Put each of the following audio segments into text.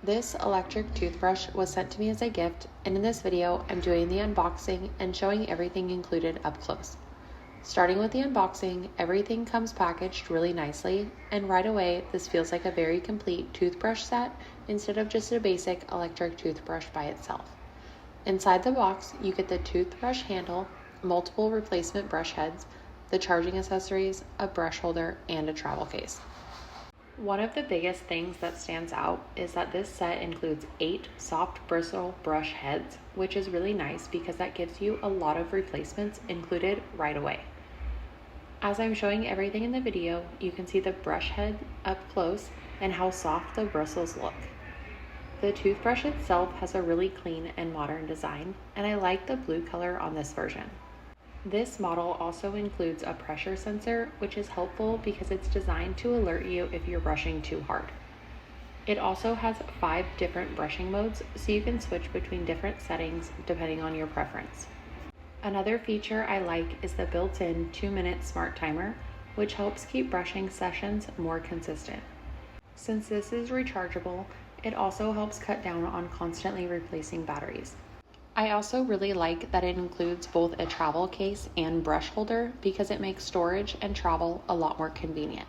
This electric toothbrush was sent to me as a gift, and in this video, I'm doing the unboxing and showing everything included up close. Starting with the unboxing, everything comes packaged really nicely, and right away, this feels like a very complete toothbrush set instead of just a basic electric toothbrush by itself. Inside the box, you get the toothbrush handle, multiple replacement brush heads, the charging accessories, a brush holder, and a travel case. One of the biggest things that stands out is that this set includes 8 soft bristle brush heads, which is really nice because that gives you a lot of replacements included right away. As I'm showing everything in the video, you can see the brush head up close and how soft the bristles look. The toothbrush itself has a really clean and modern design, and I like the blue color on this version. This model also includes a pressure sensor, which is helpful because it's designed to alert you if you're brushing too hard. It also has 5 different brushing modes, so you can switch between different settings depending on your preference. Another feature I like is the built-in 2-minute smart timer, which helps keep brushing sessions more consistent. Since this is rechargeable, it also helps cut down on constantly replacing batteries. I also really like that it includes both a travel case and brush holder because it makes storage and travel a lot more convenient.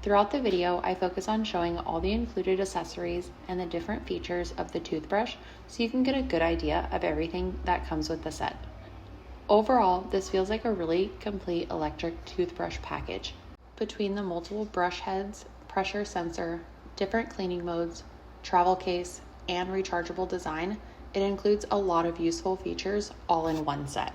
Throughout the video, I focus on showing all the included accessories and the different features of the toothbrush so you can get a good idea of everything that comes with the set. Overall, this feels like a really complete electric toothbrush package. Between the multiple brush heads, pressure sensor, different cleaning modes, travel case, and rechargeable design, it includes a lot of useful features all in one set.